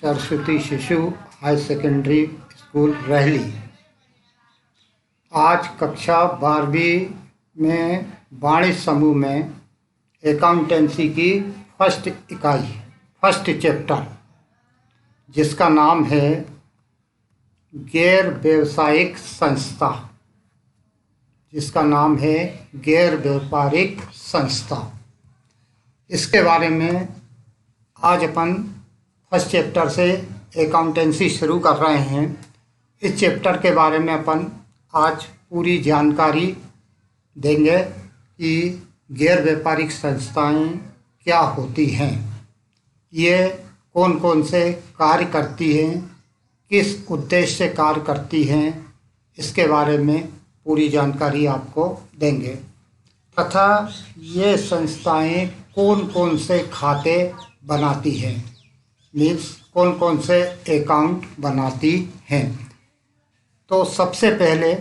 Saraswati Shishu high secondary school रहली। आज कक्षा 12वीं में वाणिज्य समूह में अकाउंटेंसी की फर्स्ट चैप्टर, जिसका नाम है गैर व्यावसायिक संस्था। इसके बारे में आज अपन फर्स्ट चैप्टर से अकाउंटेंसी शुरू कर रहे हैं। इस चैप्टर के बारे में अपन आज पूरी जानकारी देंगे कि गैर व्यापारिक संस्थाएं क्या होती हैं, ये कौन कौन से कार्य करती हैं, किस उद्देश्य से कार्य करती हैं, इसके बारे में पूरी जानकारी आपको देंगे तथा ये संस्थाएं कौन कौन से खाते बनाती हैं, मीन्स कौन कौन से अकाउंट बनाती हैं। तो सबसे पहले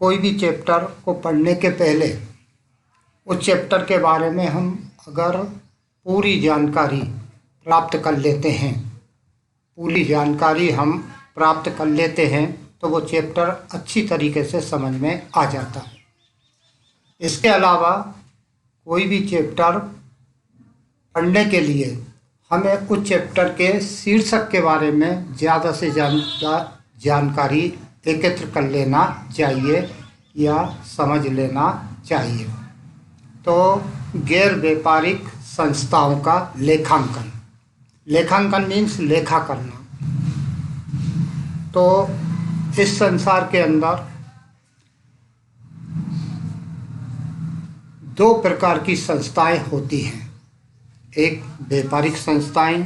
कोई भी चैप्टर को पढ़ने के पहले उस चैप्टर के बारे में हम अगर पूरी जानकारी प्राप्त कर लेते हैं तो वो चैप्टर अच्छी तरीके से समझ में आ जाता है। इसके अलावा कोई भी चैप्टर पढ़ने के लिए हमें उस चैप्टर के शीर्षक के बारे में ज़्यादा से ज़्यादा जानकारी एकत्र कर लेना चाहिए या समझ लेना चाहिए। तो गैर व्यापारिक संस्थाओं का लेखांकन मीन्स लेखा करना। तो इस संसार के अंदर दो प्रकार की संस्थाएं होती हैं, एक व्यापारिक संस्थाएं,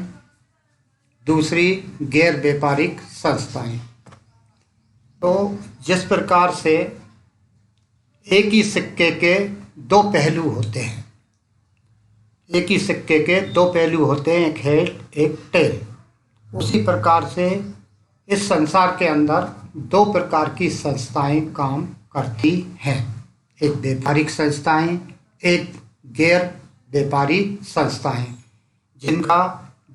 दूसरी गैर व्यापारिक संस्थाएं। तो जिस प्रकार से एक ही सिक्के के दो पहलू होते हैं, एक हेड एक टेल, उसी प्रकार से इस संसार के अंदर दो प्रकार की संस्थाएं काम करती हैं, एक व्यापारिक संस्थाएं, एक गैर व्यापारी संस्थाएं, जिनका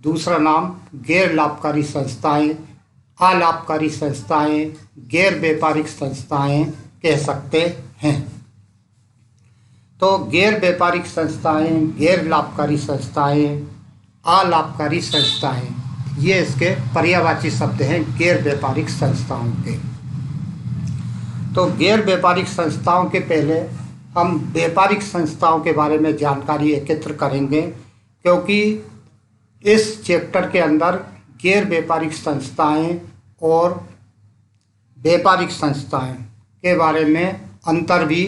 दूसरा नाम गैर लाभकारी संस्थाएं, अलाभकारी संस्थाएं, गैर व्यापारिक संस्थाएं कह सकते हैं। तो गैर व्यापारिक संस्थाएं, गैर लाभकारी संस्थाएं, अलाभकारी संस्थाएं, ये इसके पर्यायवाची शब्द हैं गैर व्यापारिक संस्थाओं के। तो गैर व्यापारिक संस्थाओं के पहले हम व्यापारिक संस्थाओं के बारे में जानकारी एकत्र करेंगे, क्योंकि इस चैप्टर के अंदर गैर व्यापारिक संस्थाएं और व्यापारिक संस्थाएं के बारे में अंतर भी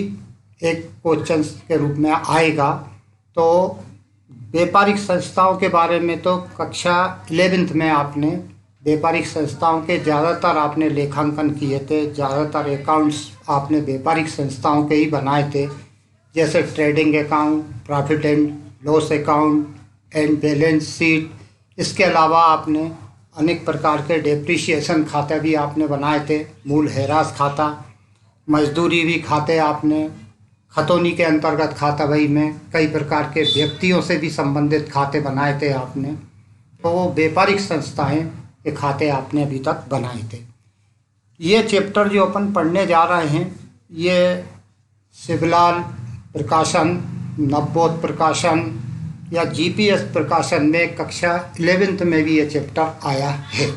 एक क्वेश्चन के रूप में आएगा। तो व्यापारिक संस्थाओं के बारे में तो कक्षा 11th में आपने व्यापारिक संस्थाओं के ज़्यादातर आपने लेखांकन किए थे, ज़्यादातर अकाउंट्स आपने व्यापारिक संस्थाओं के ही बनाए थे, जैसे trading account, profit and loss account and balance sheet. इसके अलावा आपने अनेक प्रकार के डेप्रिसिएशन खाते भी आपने बनाए थे, मूल हैरास खाता, मजदूरी भी खाते आपने, खतौनी के अंतर्गत खाता बही में कई प्रकार के व्यक्तियों से भी संबंधित खाते बनाए थे आपने। तो वो व्यापारिक संस्थाएं के खाते आपने अभी तक बनाए थे। ये चैप्टर जो अपन पढ़ने जा रहे हैं, ये शिवलाल प्रकाशन, नवबोध प्रकाशन या जीपीएस प्रकाशन में कक्षा 11th में भी ये चैप्टर आया है।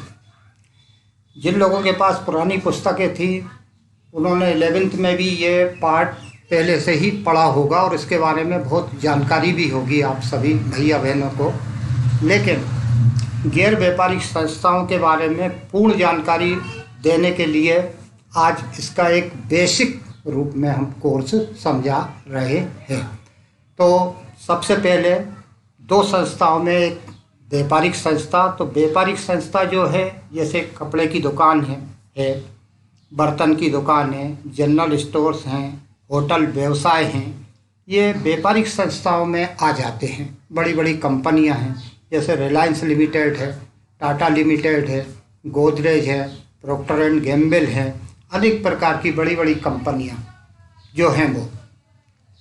जिन लोगों के पास पुरानी पुस्तकें थी उन्होंने 11th में भी ये पार्ट पहले से ही पढ़ा होगा और इसके बारे में बहुत जानकारी भी होगी आप सभी भैया बहनों को। लेकिन गैर व्यापारिक संस्थाओं के बारे में पूर्ण जानकारी देने के लिए आज इसका एक बेसिक रूप में हम कोर्स समझा रहे हैं। तो सबसे पहले दो संस्थाओं में एक व्यापारिक संस्था, तो व्यापारिक संस्था जो है जैसे कपड़े की दुकान है, बर्तन की दुकान है, जनरल स्टोर्स हैं, होटल व्यवसाय हैं, ये व्यापारिक संस्थाओं में आ जाते हैं। बड़ी बड़ी कंपनियां हैं, जैसे रिलायंस लिमिटेड है, टाटा लिमिटेड है, गोदरेज है, प्रॉक्टर एंड गैम्बल है, अनेक प्रकार की बड़ी बड़ी कंपनियां जो हैं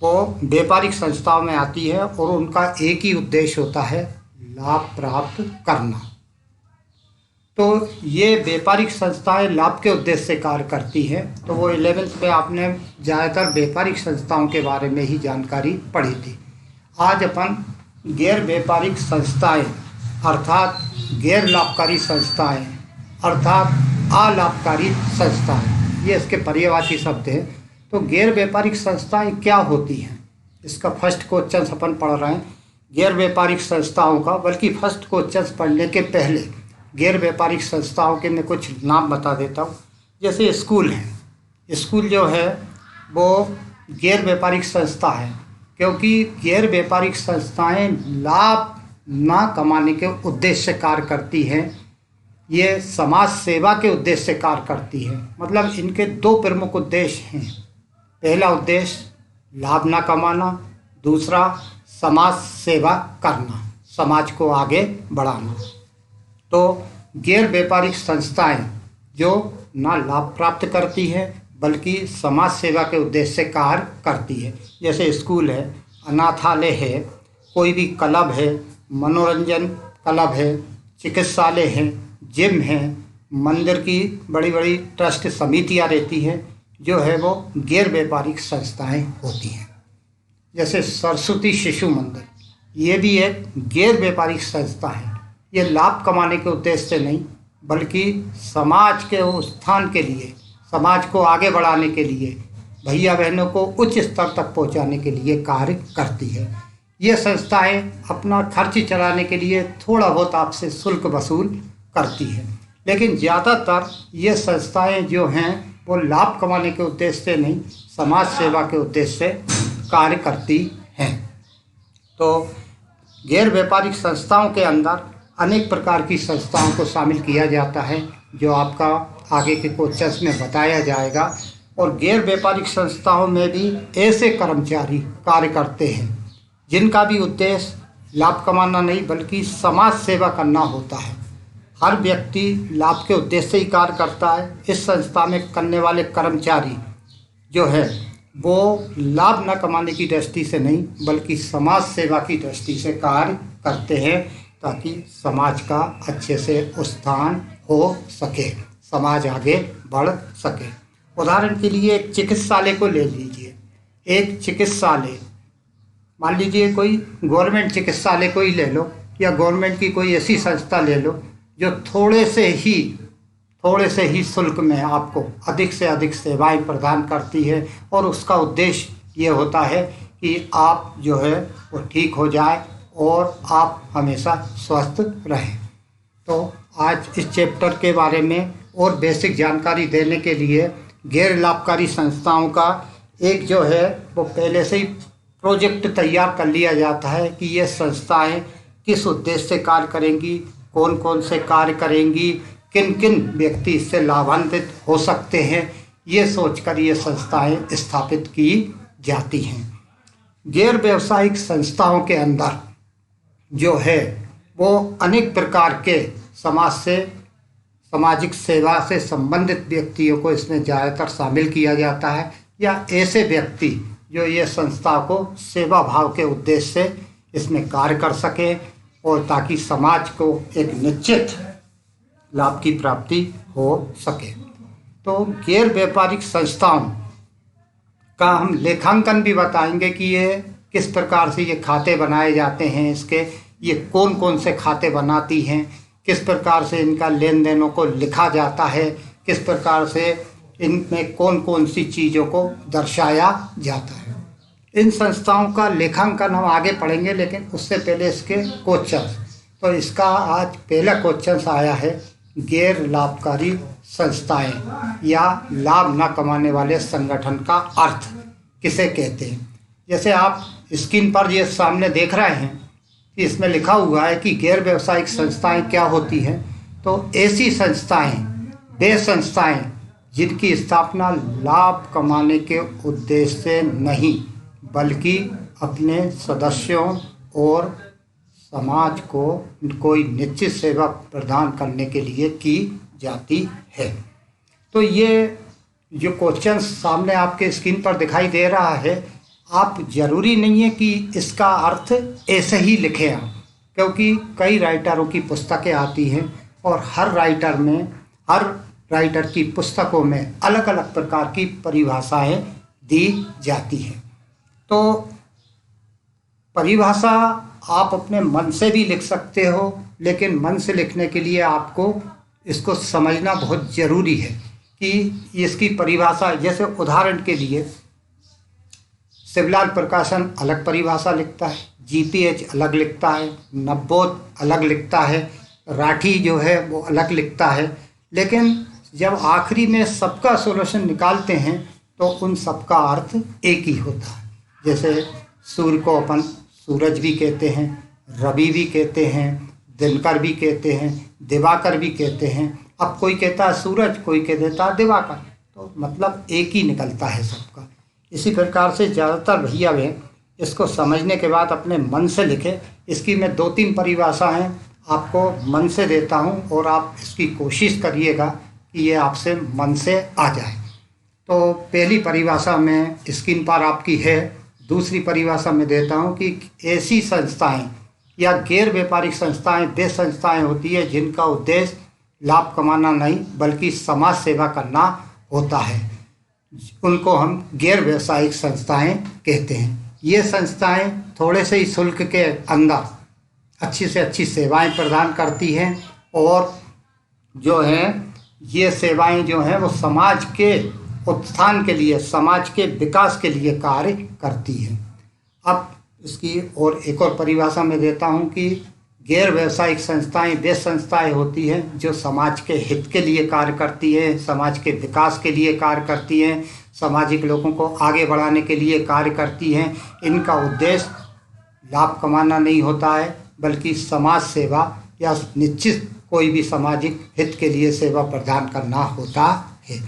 वो व्यापारिक संस्थाओं में आती है और उनका एक ही उद्देश्य होता है लाभ प्राप्त करना। तो ये व्यापारिक संस्थाएं लाभ के उद्देश्य से कार्य करती हैं। तो वो 11th में आपने ज़्यादातर व्यापारिक संस्थाओं के बारे में ही जानकारी पढ़ी थी। आज अपन गैर व्यापारिक संस्थाएं अर्थात गैर लाभकारी संस्थाएं अर्थात अलाभकारी संस्थाएं, ये इसके पर्यायवाची शब्द हैं। तो गैर व्यापारिक संस्थाएं क्या होती हैं, इसका फर्स्ट क्वेश्चन अपन पढ़ रहे हैं गैर व्यापारिक संस्थाओं का। बल्कि फर्स्ट क्वेश्चन पढ़ने के पहले गैर व्यापारिक संस्थाओं के मैं कुछ नाम बता देता हूँ। जैसे स्कूल है, स्कूल जो है वो गैर व्यापारिक संस्था है, क्योंकि गैर व्यापारिक संस्थाएं लाभ ना कमाने के उद्देश्य से कार्य करती हैं, ये समाज सेवा के उद्देश्य से कार्य करती है। मतलब इनके दो प्रमुख उद्देश्य हैं। पहला उद्देश्य लाभ ना कमाना, दूसरा समाज सेवा करना, समाज को आगे बढ़ाना। तो गैर व्यापारिक संस्थाएं जो ना लाभ प्राप्त करती है बल्कि समाज सेवा के उद्देश्य से कार्य करती है। जैसे स्कूल है, अनाथालय है, कोई भी क्लब है, मनोरंजन क्लब है, चिकित्सालय है, जिम है, मंदिर की बड़ी बड़ी ट्रस्ट समितियां रहती हैं, जो है वो गैर व्यापारिक संस्थाएं होती हैं। जैसे सरस्वती शिशु मंदिर, ये भी एक गैर व्यापारिक संस्था है। ये लाभ कमाने के उद्देश्य से नहीं बल्कि समाज के उत्थान के लिए, समाज को आगे बढ़ाने के लिए, भैया बहनों को उच्च स्तर तक पहुंचाने के लिए कार्य करती है। ये संस्थाएं अपना खर्च चलाने के लिए थोड़ा बहुत आपसे शुल्क वसूल करती है, लेकिन ज़्यादातर ये संस्थाएं जो हैं वो लाभ कमाने के उद्देश्य से नहीं, समाज सेवा के उद्देश्य से कार्य करती हैं। तो गैर व्यापारिक संस्थाओं के अंदर अनेक प्रकार की संस्थाओं को शामिल किया जाता है, जो आपका आगे के क्वेश्चंस में बताया जाएगा। और गैर व्यापारिक संस्थाओं में भी ऐसे कर्मचारी कार्य करते हैं जिनका भी उद्देश्य लाभ कमाना नहीं बल्कि समाज सेवा करना होता है। हर व्यक्ति लाभ के उद्देश्य से ही कार्य करता है। इस संस्था में करने वाले कर्मचारी जो है वो लाभ न कमाने की दृष्टि से नहीं बल्कि समाज सेवा की दृष्टि से कार्य करते हैं, ताकि समाज का अच्छे से उत्थान हो सके, समाज आगे बढ़ सके। उदाहरण के लिए एक चिकित्सालय को ले लीजिए। एक चिकित्सालय, मान लीजिए कोई गवर्नमेंट चिकित्सालय को ही ले लो, या गवर्नमेंट की कोई ऐसी संस्था ले लो जो थोड़े से ही शुल्क में आपको अधिक से अधिक सेवाएं प्रदान करती है, और उसका उद्देश्य ये होता है कि आप जो है वो ठीक हो जाए और आप हमेशा स्वस्थ रहें। तो आज इस चैप्टर के बारे में और बेसिक जानकारी देने के लिए गैर लाभकारी संस्थाओं का एक जो है वो पहले से ही प्रोजेक्ट तैयार कर लिया जाता है कि ये संस्थाएं किस उद्देश्य से कार्य करेंगी, कौन कौन से कार्य करेंगी, किन किन व्यक्ति इससे लाभान्वित हो सकते हैं, ये सोचकर ये संस्थाएं स्थापित की जाती हैं। गैर व्यावसायिक संस्थाओं के अंदर जो है वो अनेक प्रकार के सामाजिक सेवा से संबंधित व्यक्तियों को इसमें ज़्यादातर शामिल किया जाता है, या ऐसे व्यक्ति जो ये संस्था को सेवा भाव के उद्देश्य से इसमें कार्य कर सकें और ताकि समाज को एक निश्चित लाभ की प्राप्ति हो सके। तो गैर व्यापारिक संस्थाओं का हम लेखांकन भी बताएंगे कि ये किस प्रकार से ये खाते बनाए जाते हैं, इसके ये कौन कौन से खाते बनाती हैं, किस प्रकार से इनका लेन देनों को लिखा जाता है, किस प्रकार से इनमें कौन कौन सी चीज़ों को दर्शाया जाता है। इन संस्थाओं का लेखांकन हम आगे पढ़ेंगे, लेकिन उससे पहले इसके क्वेश्चन। तो इसका आज पहला क्वेश्चन आया है, गैर लाभकारी संस्थाएं या लाभ न कमाने वाले संगठन का अर्थ किसे कहते हैं। जैसे आप स्क्रीन पर ये सामने देख रहे हैं कि इसमें लिखा हुआ है कि गैर व्यावसायिक संस्थाएं क्या होती हैं। तो ऐसी संस्थाएं, वे संस्थाएं जिनकी स्थापना लाभ कमाने के उद्देश्य से नहीं बल्कि अपने सदस्यों और समाज को कोई निश्चित सेवा प्रदान करने के लिए की जाती है। तो ये जो क्वेश्चन सामने आपके स्क्रीन पर दिखाई दे रहा है, आप ज़रूरी नहीं है कि इसका अर्थ ऐसे ही लिखें आप, क्योंकि कई राइटरों की पुस्तकें आती हैं और हर राइटर की पुस्तकों में अलग अलग प्रकार की परिभाषाएं दी जाती हैं। तो परिभाषा आप अपने मन से भी लिख सकते हो, लेकिन मन से लिखने के लिए आपको इसको समझना बहुत ज़रूरी है कि इसकी परिभाषा, जैसे उदाहरण के लिए शिवलाल प्रकाशन अलग परिभाषा लिखता है, जीपीएच अलग लिखता है, नवबोध अलग लिखता है, राठी जो है वो अलग लिखता है, लेकिन जब आखिरी में सबका सॉल्यूशन निकालते हैं तो उन सबका अर्थ एक ही होता है। जैसे सूर्य को अपन सूरज भी कहते हैं, रवि भी कहते हैं, दिनकर भी कहते हैं, दिवाकर भी कहते हैं। अब कोई कहता है सूरज, कोई कह देता है दिवाकर, तो मतलब एक ही निकलता है सबका। इसी प्रकार से ज़्यादातर भैया वे इसको समझने के बाद अपने मन से लिखे। इसकी मैं 2-3 परिभाषाएं आपको मन से देता हूं और आप इसकी कोशिश करिएगा कि ये आपसे मन से आ जाए। तो पहली परिभाषा में स्क्रीन पर आपकी है। दूसरी परिभाषा में देता हूं कि ऐसी संस्थाएं या गैर व्यापारिक संस्थाएं वे संस्थाएं होती है जिनका उद्देश्य लाभ कमाना नहीं बल्कि समाज सेवा करना होता है। उनको हम गैर व्यावसायिक संस्थाएं कहते हैं। ये संस्थाएं थोड़े से ही शुल्क के अंदर अच्छी से अच्छी सेवाएं प्रदान करती हैं और जो है ये सेवाएं जो हैं वो समाज के उत्थान के लिए, समाज के विकास के लिए कार्य करती हैं। अब इसकी और एक और परिभाषा में देता हूं कि गैर व्यावसायिक संस्थाएं वे संस्थाएं होती हैं जो समाज के हित के लिए कार्य करती हैं, समाज के विकास के लिए कार्य करती हैं, सामाजिक लोगों को आगे बढ़ाने के लिए कार्य करती हैं। इनका उद्देश्य लाभ कमाना नहीं होता है बल्कि समाज सेवा या निश्चित कोई भी सामाजिक हित के लिए सेवा प्रदान करना होता है।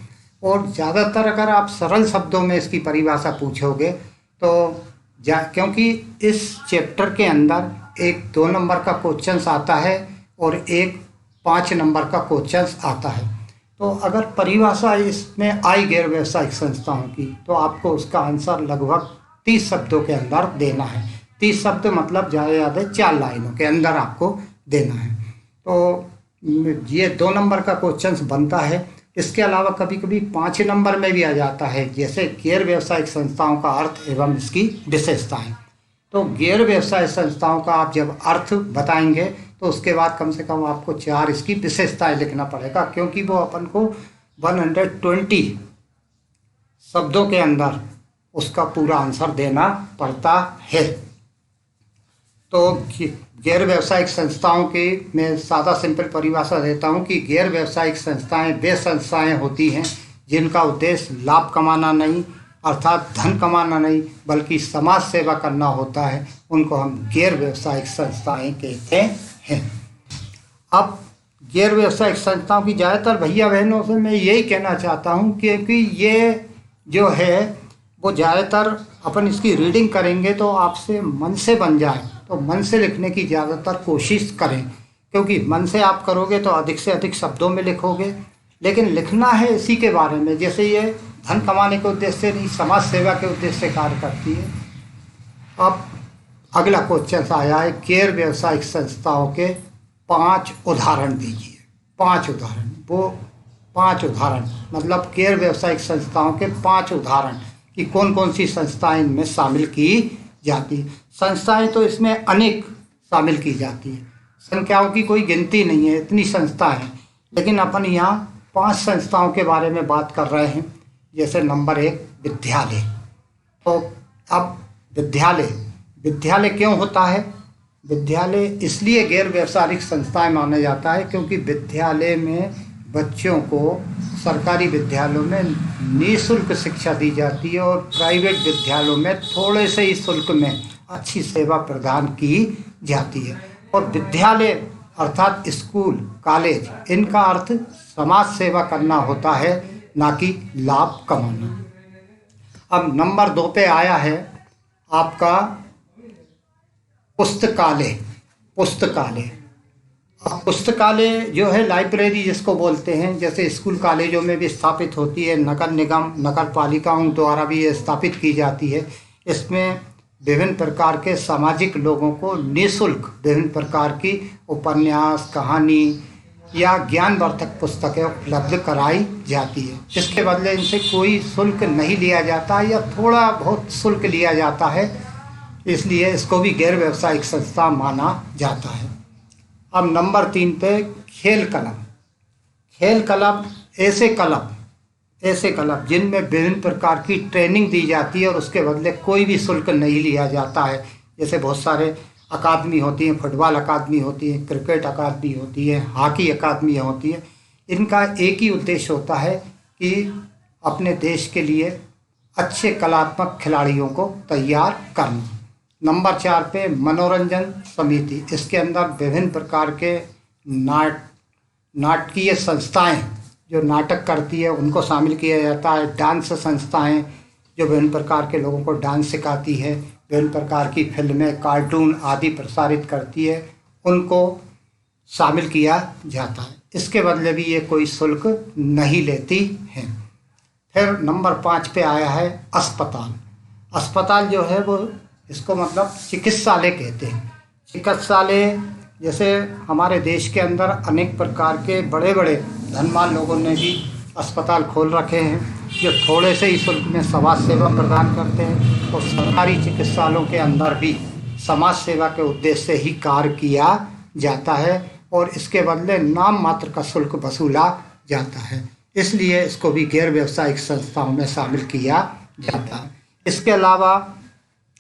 और ज़्यादातर अगर आप सरल शब्दों में इसकी परिभाषा पूछोगे तो क्योंकि इस चैप्टर के अंदर एक 2 नंबर का क्वेश्चन आता है और एक 5 नंबर का क्वेश्चन आता है, तो अगर परिभाषा इसमें आई गैर व्यावसायिक संस्थाओं की तो आपको उसका आंसर लगभग 30 शब्दों के अंदर देना है। 30 शब्द मतलब ज़्यादा 4 लाइनों के अंदर आपको देना है। तो ये 2 नंबर का क्वेश्चन बनता है। इसके अलावा कभी कभी 5 नंबर में भी आ जाता है, जैसे गैर व्यावसायिक संस्थाओं का अर्थ एवं इसकी विशेषताएं। तो गैर व्यवसाय संस्थाओं का आप जब अर्थ बताएंगे तो उसके बाद कम से कम आपको 4 इसकी विशेषताएं लिखना पड़ेगा, क्योंकि वो अपन को 120 शब्दों के अंदर उसका पूरा आंसर देना पड़ता है। तो गैर व्यावसायिक संस्थाओं के मैं सादा सिंपल परिभाषा देता हूं कि गैर व्यावसायिक संस्थाएं वे संस्थाएं होती हैं जिनका उद्देश्य लाभ कमाना नहीं अर्थात धन कमाना नहीं बल्कि समाज सेवा करना होता है। उनको हम गैर व्यावसायिक संस्थाएं कहते हैं। अब गैर व्यावसायिक संस्थाओं की ज़्यादातर भैया बहनों से मैं यही कहना चाहता हूं क्योंकि ये जो है वो ज़्यादातर अपन इसकी रीडिंग करेंगे तो आपसे मन से बन जाए, तो मन से लिखने की ज़्यादातर कोशिश करें, क्योंकि मन से आप करोगे तो अधिक से अधिक शब्दों में लिखोगे, लेकिन लिखना है इसी के बारे में। जैसे ये धन कमाने के उद्देश्य से नहीं, समाज सेवा के उद्देश्य से कार्य करती है। अब अगला क्वेश्चन आया है, गैर व्यावसायिक संस्थाओं के 5 उदाहरण दीजिए। 5 उदाहरण, वो 5 उदाहरण मतलब गैर व्यावसायिक संस्थाओं के 5 उदाहरण कि कौन कौन सी संस्थाएं इनमें शामिल की जाती है। संस्थाएं तो इसमें अनेक शामिल की जाती है, संख्याओं की कोई गिनती नहीं है, इतनी संस्था है, लेकिन अपन यहाँ 5 संस्थाओं के बारे में बात कर रहे हैं। जैसे नंबर 1 विद्यालय। तो अब विद्यालय क्यों होता है? विद्यालय इसलिए गैर व्यावसायिक संस्थाएं माना जाता है क्योंकि विद्यालय में बच्चों को सरकारी विद्यालयों में निःशुल्क शिक्षा दी जाती है और प्राइवेट विद्यालयों में थोड़े से ही शुल्क में अच्छी सेवा प्रदान की जाती है। और विद्यालय अर्थात स्कूल, कॉलेज, इनका अर्थ समाज सेवा करना होता है, ना कि लाभ कमाना। अब नंबर 2 पे आया है आपका पुस्तकालय। पुस्तकालय जो है लाइब्रेरी जिसको बोलते हैं, जैसे स्कूल कॉलेजों में भी स्थापित होती है, नगर निगम नगर पालिकाओं द्वारा भी ये स्थापित की जाती है। इसमें विभिन्न प्रकार के सामाजिक लोगों को निःशुल्क विभिन्न प्रकार की उपन्यास, कहानी या ज्ञानवर्धक पुस्तकें उपलब्ध कराई जाती है। इसके बदले इनसे कोई शुल्क नहीं लिया जाता या थोड़ा बहुत शुल्क लिया जाता है, इसलिए इसको भी गैर व्यावसायिक संस्था माना जाता है। अब नंबर 3 पे खेल क्लब। खेल क्लब ऐसे क्लब जिनमें विभिन्न प्रकार की ट्रेनिंग दी जाती है और उसके बदले कोई भी शुल्क नहीं लिया जाता है। जैसे बहुत सारे अकादमी होती हैं, फुटबॉल अकादमी होती है, क्रिकेट अकादमी होती है, हॉकी अकादमियाँ होती हैं। इनका एक ही उद्देश्य होता है कि अपने देश के लिए अच्छे कलात्मक खिलाड़ियों को तैयार करना। नंबर 4 पे मनोरंजन समिति। इसके अंदर विभिन्न प्रकार के नाटकीय संस्थाएं जो नाटक करती है उनको शामिल किया जाता है। डांस संस्थाएं जो विभिन्न प्रकार के लोगों को डांस सिखाती है, विभिन्न प्रकार की फिल्में, कार्टून आदि प्रसारित करती है, उनको शामिल किया जाता है। इसके बदले भी ये कोई शुल्क नहीं लेती हैं। फिर नंबर 5 पे आया है अस्पताल। अस्पताल जो है वो इसको मतलब चिकित्सालय कहते हैं। चिकित्सालय जैसे हमारे देश के अंदर अनेक प्रकार के बड़े बड़े धनवान लोगों ने भी अस्पताल खोल रखे हैं जो थोड़े से ही शुल्क में समाज सेवा प्रदान करते हैं। और सरकारी चिकित्सालयों के अंदर भी समाज सेवा के उद्देश्य से ही कार्य किया जाता है और इसके बदले नाम मात्र का शुल्क वसूला जाता है, इसलिए इसको भी गैर व्यावसायिक संस्थाओं में शामिल किया जाता है। इसके अलावा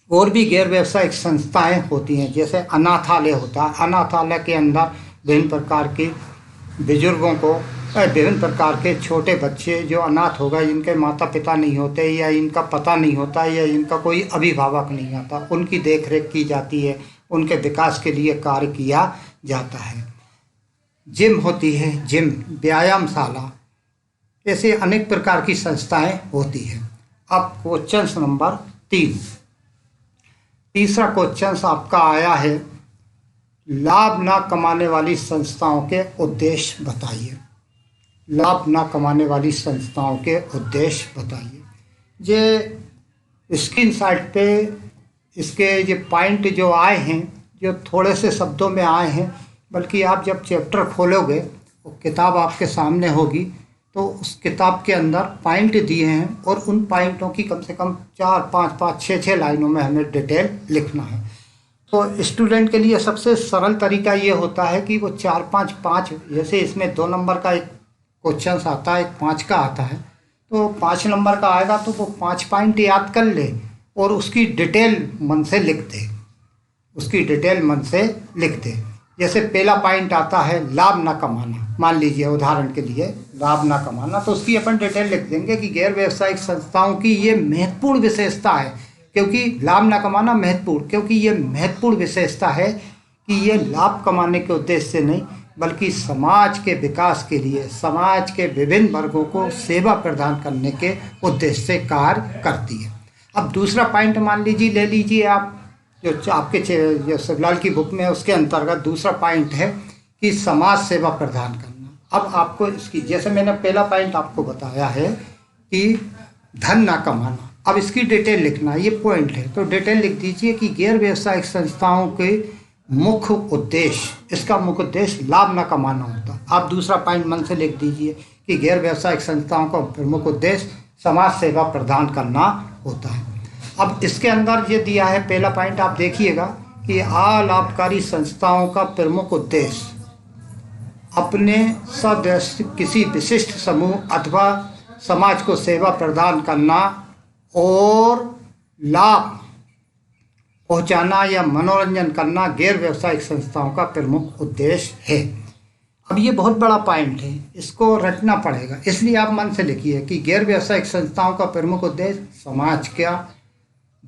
और भी गैर व्यावसायिक संस्थाएं होती हैं, जैसे अनाथालय होता है। अनाथालय के अंदर विभिन्न प्रकार के बुजुर्गों को, विभिन्न प्रकार के छोटे बच्चे जो अनाथ हो गए, जिनके माता पिता नहीं होते या इनका पता नहीं होता या इनका कोई अभिभावक नहीं आता, उनकी देखरेख की जाती है, उनके विकास के लिए कार्य किया जाता है। जिम होती है, जिम व्यायामशाला, ऐसे अनेक प्रकार की संस्थाएं होती हैं। अब क्वेश्चन नंबर 3, तीसरा क्वेश्चन आपका आया है, लाभ ना कमाने वाली संस्थाओं के उद्देश्य बताइए। लाभ ना कमाने वाली संस्थाओं के उद्देश्य बताइए। ये स्क्रीन साइड पे इसके ये पॉइंट जो आए हैं, जो थोड़े से शब्दों में आए हैं, बल्कि आप जब चैप्टर खोलोगे वो किताब आपके सामने होगी तो उस किताब के अंदर पॉइंट दिए हैं और उन पॉइंटों की कम से कम 4, 5, 6 लाइनों में हमें डिटेल लिखना है। तो स्टूडेंट के लिए सबसे सरल तरीका ये होता है कि वो 4, 5, जैसे इसमें 2 नंबर का एक क्वेश्चन आता है, एक 5 का आता है, तो 5 नंबर का आएगा तो वो 5 पॉइंट याद कर ले और उसकी डिटेल मन से लिख दे। जैसे पहला पॉइंट आता है लाभ ना कमाना, मान लीजिए उदाहरण के लिए लाभ ना कमाना, तो उसकी अपन डिटेल लिख देंगे कि गैर व्यावसायिक संस्थाओं की ये महत्वपूर्ण विशेषता है। क्योंकि लाभ ना कमाना महत्वपूर्ण, क्योंकि ये महत्वपूर्ण विशेषता है कि ये लाभ कमाने के उद्देश्य से नहीं बल्कि समाज के विकास के लिए, समाज के विभिन्न वर्गों को सेवा प्रदान करने के उद्देश्य से कार्य करती है। अब दूसरा पॉइंट मान लीजिए, ले लीजिए आप जो आपके जो शिवलाल की बुक में है, उसके अंतर्गत दूसरा पॉइंट है कि समाज सेवा प्रदान करना। अब आपको इसकी, जैसे मैंने पहला पॉइंट आपको बताया है कि धन ना कमाना, अब इसकी डिटेल लिखना, ये पॉइंट है तो डिटेल लिख दीजिए कि गैर व्यावसायिक संस्थाओं के मुख्य उद्देश्य, इसका मुख्य उद्देश्य लाभ ना कमाना होता। आप दूसरा पॉइंट मन से लिख दीजिए कि गैर व्यावसायिक संस्थाओं का प्रमुख उद्देश्य समाज सेवा प्रदान करना होता है। अब इसके अंदर ये दिया है पहला पॉइंट, आप देखिएगा कि अलाभकारी संस्थाओं का प्रमुख उद्देश्य अपने सदस्य किसी विशिष्ट समूह अथवा समाज को सेवा प्रदान करना और लाभ पहुंचाना या मनोरंजन करना गैर व्यावसायिक संस्थाओं का प्रमुख उद्देश्य है। अब ये बहुत बड़ा पॉइंट है, इसको रटना पड़ेगा, इसलिए आप मन से लिखिए कि गैर व्यावसायिक संस्थाओं का प्रमुख उद्देश्य समाज का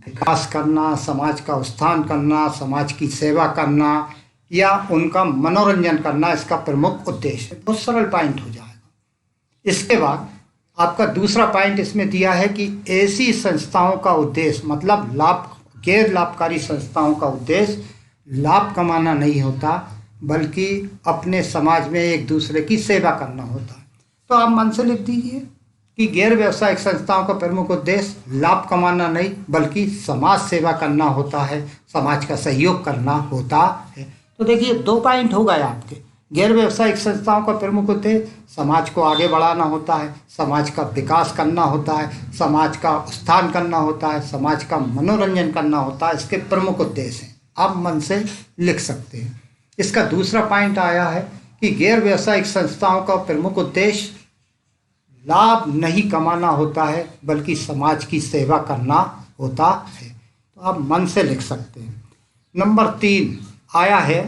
विकास करना, समाज का उत्थान करना, समाज की सेवा करना या उनका मनोरंजन करना, इसका प्रमुख उद्देश्य। बहुत सरल पॉइंट हो जाएगा। इसके बाद आपका दूसरा पॉइंट इसमें दिया है कि ऐसी संस्थाओं का उद्देश्य, मतलब गैर लाभकारी संस्थाओं का उद्देश्य लाभ कमाना नहीं होता बल्कि अपने समाज में एक दूसरे की सेवा करना होता है। तो आप मन से लिख दीजिए कि गैर व्यावसायिक संस्थाओं का प्रमुख उद्देश्य लाभ कमाना नहीं बल्कि समाज सेवा करना होता है, समाज का सहयोग करना होता है। तो देखिए 2 पॉइंट हो गए आपके, गैर व्यावसायिक संस्थाओं का प्रमुख उद्देश्य समाज को आगे बढ़ाना होता है, समाज का विकास करना होता है, समाज का उत्थान करना होता है, समाज का मनोरंजन करना होता है। इसके प्रमुख उद्देश्य हैं, आप मन से लिख सकते हैं। इसका दूसरा पॉइंट आया है कि गैर व्यावसायिक संस्थाओं का प्रमुख उद्देश्य लाभ नहीं कमाना होता है बल्कि समाज की सेवा करना होता है, तो आप मन से लिख सकते हैं। नंबर 3 आया है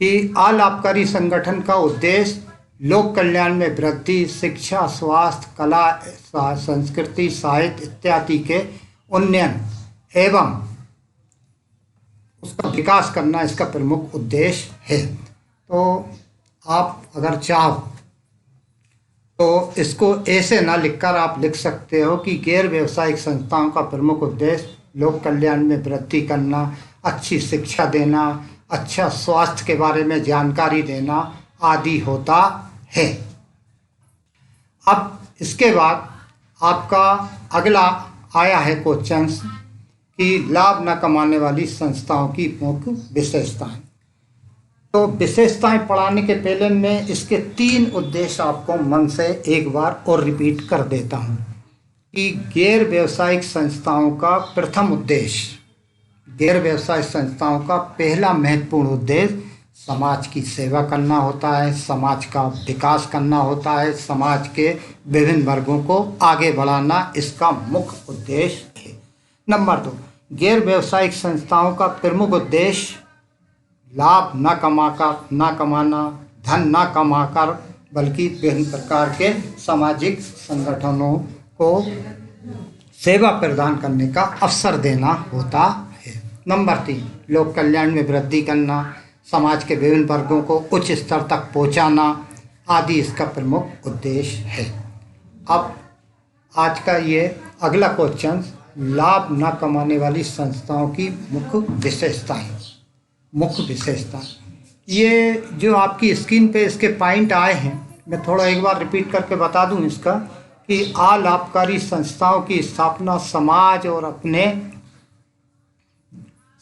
कि अलाभकारी संगठन का उद्देश्य लोक कल्याण में वृद्धि, शिक्षा, स्वास्थ्य, कला, संस्कृति, साहित्य इत्यादि के उन्नयन एवं उसका विकास करना इसका प्रमुख उद्देश्य है। तो आप अगर चाहो तो इसको ऐसे ना लिखकर आप लिख सकते हो कि गैर व्यावसायिक संस्थाओं का प्रमुख उद्देश्य लोक कल्याण में वृद्धि करना, अच्छी शिक्षा देना, अच्छा स्वास्थ्य के बारे में जानकारी देना आदि होता है। अब इसके बाद आपका अगला आया है क्वेश्चन कि लाभ न कमाने वाली संस्थाओं की मुख्य विशेषताएं। तो विशेषताएं पढ़ाने के पहले मैं इसके 3 उद्देश्य आपको मन से एक बार और रिपीट कर देता हूं कि गैर व्यावसायिक संस्थाओं का प्रथम उद्देश्य, गैर व्यावसायिक संस्थाओं का पहला महत्वपूर्ण उद्देश्य समाज की सेवा करना होता है, समाज का विकास करना होता है, समाज के विभिन्न वर्गों को आगे बढ़ाना इसका मुख्य उद्देश्य है। नंबर 2, गैर व्यावसायिक संस्थाओं का प्रमुख उद्देश्य लाभ न कमाना, धन न कमाकर बल्कि विभिन्न प्रकार के सामाजिक संगठनों को सेवा प्रदान करने का अवसर देना होता है। नंबर 3, लोक कल्याण में वृद्धि करना, समाज के विभिन्न वर्गों को उच्च स्तर तक पहुंचाना आदि इसका प्रमुख उद्देश्य है। अब आज का ये अगला क्वेश्चन, लाभ न कमाने वाली संस्थाओं की मुख्य विशेषताएं। ये जो आपकी स्क्रीन पे इसके पॉइंट आए हैं, मैं थोड़ा एक बार रिपीट करके बता दूं इसका कि अलाभकारी संस्थाओं की स्थापना समाज और अपने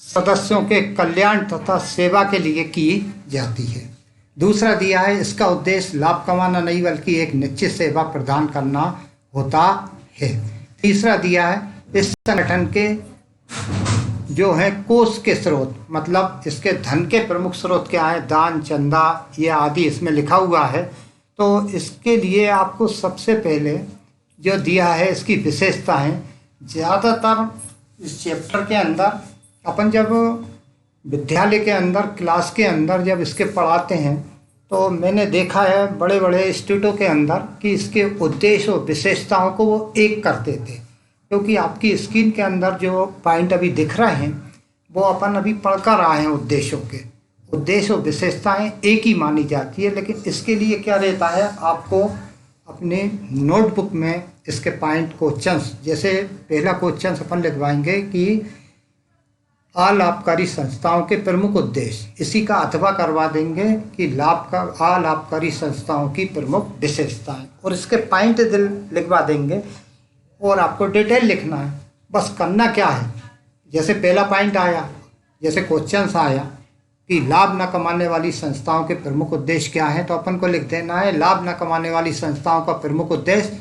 सदस्यों के कल्याण तथा सेवा के लिए की जाती है। दूसरा दिया है इसका उद्देश्य लाभ कमाना नहीं बल्कि एक निश्चित सेवा प्रदान करना होता है। तीसरा दिया है इस संगठन के जो है कोष के स्रोत, मतलब इसके धन के प्रमुख स्रोत क्या है, दान, चंदा ये आदि इसमें लिखा हुआ है। तो इसके लिए आपको सबसे पहले जो दिया है इसकी विशेषता है, ज़्यादातर इस चैप्टर के अंदर अपन जब विद्यालय के अंदर क्लास के अंदर जब इसके पढ़ाते हैं तो मैंने देखा है बड़े बड़े इंस्टीट्यूटों के अंदर कि इसके उद्देश्य और विशेषताओं को वो एक करते थे, क्योंकि आपकी स्क्रीन के अंदर जो पॉइंट अभी दिख रहे हैं वो अपन अभी पढ़कर आए हैं। उद्देश्यों के उद्देश्य और विशेषताएं एक ही मानी जाती है, लेकिन इसके लिए क्या रहता है आपको अपने नोटबुक में इसके पॉइंट क्वेश्चंस, जैसे पहला क्वेश्चन अपन लिखवाएंगे कि अलाभकारी संस्थाओं के प्रमुख उद्देश्य, इसी का अथवा करवा देंगे कि अलाभकारी संस्थाओं की प्रमुख विशेषताएं, और इसके पॉइंट लिखवा देंगे और आपको डिटेल लिखना है। बस करना क्या है, जैसे पहला पॉइंट आया, जैसे क्वेश्चंस आया कि लाभ न कमाने वाली संस्थाओं के प्रमुख उद्देश्य क्या है, तो अपन को लिख देना है लाभ न कमाने वाली संस्थाओं का प्रमुख उद्देश्य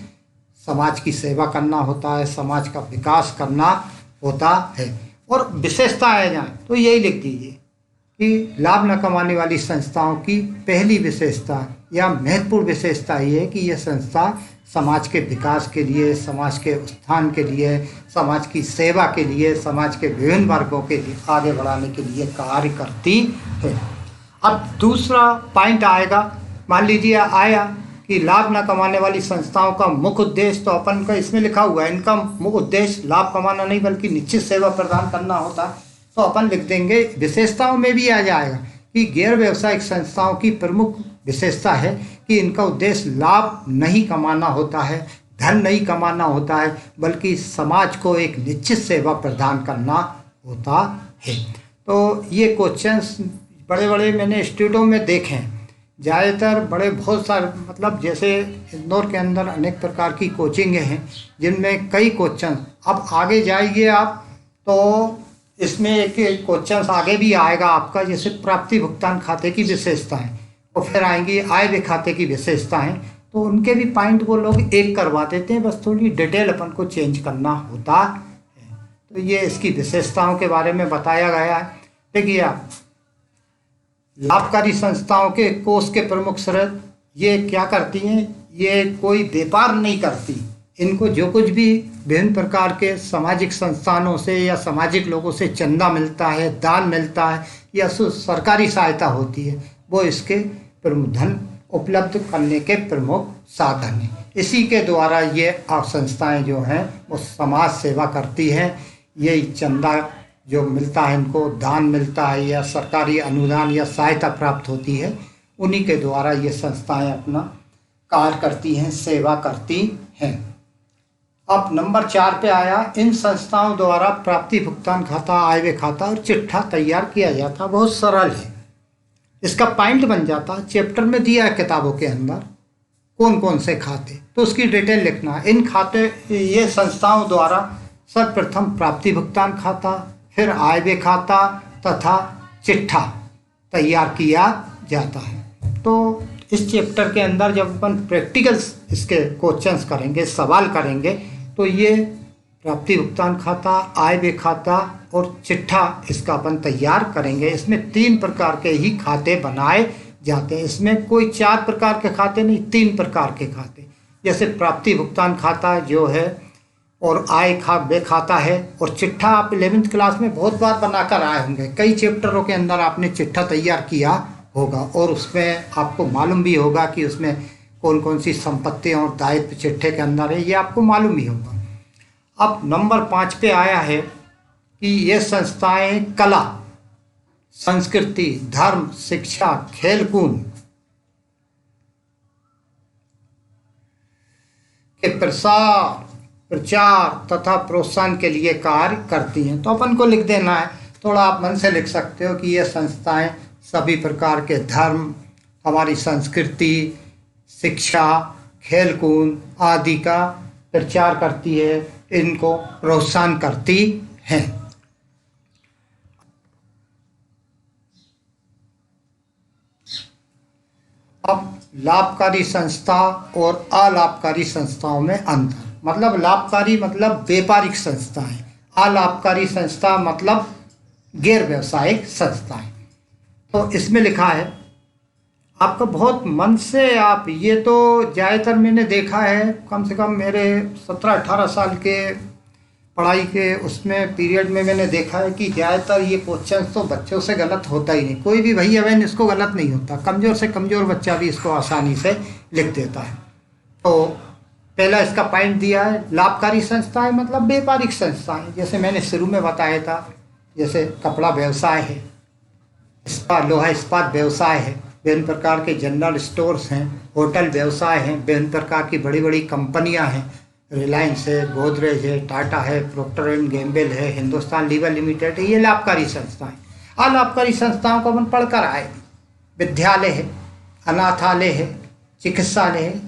समाज की सेवा करना होता है, समाज का विकास करना होता है। और विशेषता आ जाए तो यही लिख दीजिए कि लाभ न कमाने वाली संस्थाओं की पहली विशेषता या महत्वपूर्ण विशेषता ये है कि यह संस्था समाज के विकास के लिए, समाज के उत्थान के लिए, समाज की सेवा के लिए, समाज के विभिन्न वर्गों के लिए आगे बढ़ाने के लिए कार्य करती है। अब दूसरा पॉइंट आएगा, मान लीजिए आया कि लाभ न कमाने वाली संस्थाओं का मुख्य उद्देश्य, तो अपन का इसमें लिखा हुआ है इनका मुख्य उद्देश्य लाभ कमाना नहीं बल्कि निश्चित सेवा प्रदान करना होता है, तो अपन लिख देंगे विशेषताओं में भी आ जाएगा कि गैर व्यावसायिक संस्थाओं की प्रमुख विशेषता है कि इनका उद्देश्य लाभ नहीं कमाना होता है, धन नहीं कमाना होता है, बल्कि समाज को एक निश्चित सेवा प्रदान करना होता है। तो ये क्वेश्चंस बड़े बड़े मैंने इंस्टीट्यूटों में देखे हैं, ज़्यादातर बड़े बहुत सारे, मतलब जैसे इंदौर के अंदर अनेक प्रकार की कोचिंगें हैं जिनमें कई क्वेश्चन, अब आगे जाइए आप तो इसमें एक क्वेश्चन आगे भी आएगा आपका, जैसे प्राप्ति भुगतान खाते की विशेषताएं, और फिर आएंगी आय व्यय खाते की विशेषताएं, तो उनके भी पॉइंट वो लोग एक करवा देते हैं, बस थोड़ी डिटेल अपन को चेंज करना होता है। तो ये इसकी विशेषताओं के बारे में बताया गया है। देखिए आप, लाभकारी संस्थाओं के कोष के प्रमुख स्रोत ये क्या करती हैं, ये कोई व्यापार नहीं करती। इनको जो कुछ भी विभिन्न प्रकार के सामाजिक संस्थानों से या सामाजिक लोगों से चंदा मिलता है, दान मिलता है या सरकारी सहायता होती है, वो इसके प्रमुख धन उपलब्ध करने के प्रमुख साधन हैं। इसी के द्वारा ये संस्थाएं जो हैं वो समाज सेवा करती हैं। ये चंदा जो मिलता है, इनको दान मिलता है या सरकारी अनुदान या सहायता प्राप्त होती है, उन्हीं के द्वारा ये संस्थाएं अपना कार्य करती हैं, सेवा करती हैं। अब नंबर 4 पे आया, इन संस्थाओं द्वारा प्राप्ति भुगतान खाता, आय व्यय खाता और चिट्ठा तैयार किया जाता। बहुत सरल है, इसका पॉइंट बन जाता। चैप्टर में दिया है किताबों के अंदर कौन कौन से खाते, तो उसकी डिटेल लिखना है। इन खाते, ये संस्थाओं द्वारा सर्वप्रथम प्राप्ति भुगतान खाता, फिर आय व्यय खाता तथा चिट्ठा तैयार किया जाता है। तो इस चैप्टर के अंदर जब अपन प्रैक्टिकल इसके क्वेश्चंस करेंगे, सवाल करेंगे, तो ये प्राप्ति भुगतान खाता, आय व्यय खाता और चिट्ठा इसका अपन तैयार करेंगे। इसमें 3 प्रकार के ही खाते बनाए जाते हैं। इसमें कोई 4 प्रकार के खाते नहीं, 3 प्रकार के खाते। जैसे प्राप्ति भुगतान खाता जो है, और आय व्यय खाता है, और चिट्ठा आप 11वीं क्लास में बहुत बार बनाकर आए होंगे। कई चैप्टरों के अंदर आपने चिट्ठा तैयार किया होगा और उसमें आपको मालूम भी होगा कि उसमें कौन कौन सी संपत्तियां और दायित्व चिट्ठे के अंदर है, ये आपको मालूम ही होगा। अब नंबर 5 पे आया है कि ये संस्थाएं कला, संस्कृति, धर्म, शिक्षा, खेलकूद के प्रचार तथा प्रोत्साहन के लिए कार्य करती हैं। तो अपन को लिख देना है, थोड़ा आप मन से लिख सकते हो कि ये संस्थाएं सभी प्रकार के धर्म, हमारी संस्कृति, शिक्षा, खेलकूद आदि का प्रचार करती है, इनको प्रोत्साहन करती हैं। अब लाभकारी संस्था और अलाभकारी संस्थाओं में अंतर। मतलब लाभकारी मतलब व्यापारिक संस्थाएं, अलाभकारी संस्था मतलब गैर व्यावसायिक संस्थाएं। तो इसमें लिखा है आपका बहुत मन से, आप ये तो ज़्यादातर मैंने देखा है, कम से कम मेरे 17-18 साल के पढ़ाई के उसमें पीरियड में मैंने देखा है कि ज़्यादातर ये क्वेश्चन तो बच्चों से गलत होता ही नहीं। कोई भी भैया बहन इसको गलत नहीं होता, कमज़ोर से कमज़ोर बच्चा भी इसको आसानी से लिख देता है। तो पहला इसका पॉइंट दिया है, लाभकारी संस्थाएं मतलब व्यापारिक संस्थाएं। जैसे मैंने शुरू में बताया था, जैसे कपड़ा व्यवसाय है, लोहा इस्पात व्यवसाय है, विभिन्न प्रकार के जनरल स्टोर्स हैं, होटल व्यवसाय हैं, विभिन्न प्रकार की बड़ी बड़ी कंपनियां हैं, रिलायंस है, गोदरेज है, टाटा है, प्रोक्टर एंड गैम्बल है, हिंदुस्तान लीवर लिमिटेड है, ये लाभकारी संस्थाएं। अलाभकारी संस्थाओं को अपन पढ़कर आए। विद्यालय है, अनाथालय है, चिकित्सालय है,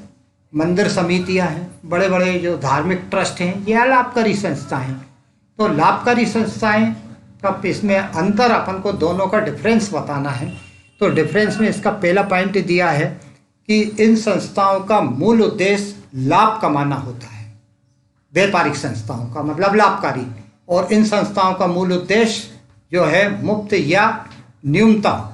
मंदिर समितियां हैं, बड़े बड़े जो धार्मिक ट्रस्ट हैं, ये अलाभकारी संस्थाएं हैं। तो लाभकारी संस्थाएं का इसमें अंतर, अपन को दोनों का डिफरेंस बताना है। तो डिफरेंस में इसका पहला पॉइंट दिया है कि इन संस्थाओं का मूल उद्देश्य लाभ कमाना होता है। व्यापारिक संस्थाओं का मतलब लाभकारी, और इन संस्थाओं का मूल उद्देश्य जो है मुफ्त या न्यूनतम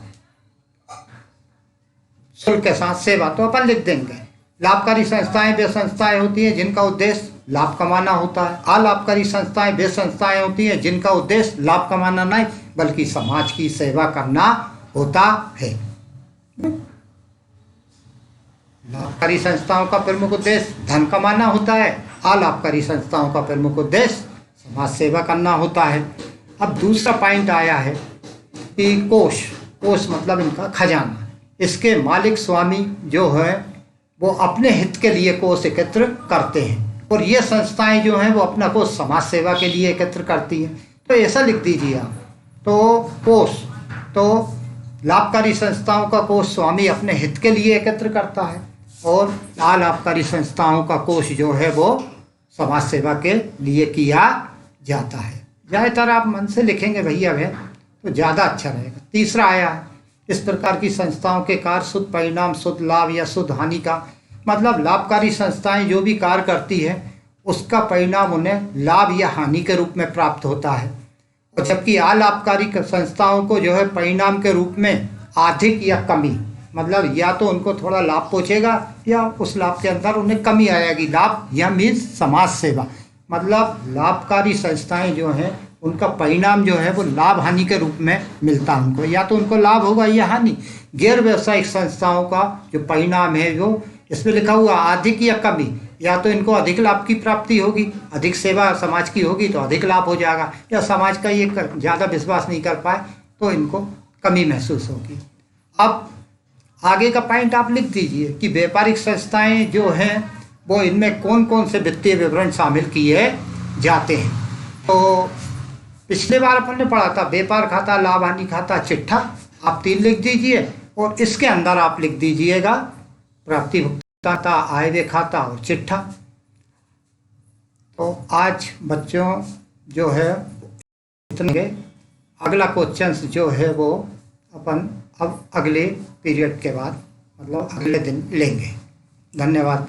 शुल्क के साथ सेवा। तो अपन लिख देंगे लाभकारी संस्थाएं वे संस्थाएं होती हैं जिनका उद्देश्य लाभ कमाना होता है। अलाभकारी संस्थाएं वे संस्थाएं होती हैं जिनका उद्देश्य लाभ कमाना नहीं बल्कि समाज की सेवा करना होता है। लाभकारी संस्थाओं का प्रमुख उद्देश्य धन कमाना होता है, अलाभकारी संस्थाओं का प्रमुख उद्देश्य समाज सेवा करना होता है। अब दूसरा पॉइंट आया है कि कोष मतलब इनका खजाना। इसके मालिक स्वामी जो है वो अपने हित के लिए कोष एकत्र करते हैं, और ये संस्थाएं जो हैं वो अपना कोष समाज सेवा के लिए एकत्र करती हैं। तो ऐसा लिख दीजिए आप। तो कोष, तो लाभकारी संस्थाओं का कोष स्वामी अपने हित के लिए एकत्र करता है, और अलाभकारी संस्थाओं का कोष जो है वो समाज सेवा के लिए किया जाता है। ज़्यादातर आप मन से लिखेंगे भैया बहन तो ज़्यादा अच्छा रहेगा। तीसरा आया है, इस प्रकार की संस्थाओं के कार्य शुद्ध परिणाम, शुद्ध लाभ या शुद्ध हानि का मतलब लाभकारी संस्थाएं जो भी कार्य करती है उसका परिणाम उन्हें लाभ या हानि के रूप में प्राप्त होता है, और जबकि अलाभकारी संस्थाओं को जो है परिणाम के रूप में अधिक या कमी, मतलब या तो उनको थोड़ा लाभ पहुंचेगा या उस लाभ के अंदर उन्हें कमी आएगी। लाभ या मीन्स समाज सेवा, मतलब लाभकारी संस्थाएं जो हैं उनका परिणाम जो है वो लाभ हानि के रूप में मिलता है उनको, या तो उनको लाभ होगा या हानि। गैर व्यवसायिक संस्थाओं का जो परिणाम है वो इसमें लिखा हुआ अधिक या कमी, या तो इनको अधिक लाभ की प्राप्ति होगी, अधिक सेवा समाज की होगी तो अधिक लाभ हो जाएगा, या समाज का ये ज़्यादा विश्वास नहीं कर पाए तो इनको कमी महसूस होगी। अब आगे का पॉइंट आप लिख दीजिए कि व्यापारिक संस्थाएं जो हैं वो इनमें कौन कौन से वित्तीय विवरण शामिल किए जाते हैं। तो पिछले बार अपन ने पढ़ा था व्यापार खाता, लाभ हानि खाता, चिट्ठा, आप 3 लिख दीजिए और इसके अंदर आप लिख दीजिएगा प्राप्ति भुगतान खाता, आय व्यय खाता और चिट्ठा। तो आज बच्चों जो है इतने, अगला क्वेश्चन जो है वो अपन अब अगले पीरियड के बाद मतलब अगले दिन लेंगे। धन्यवाद।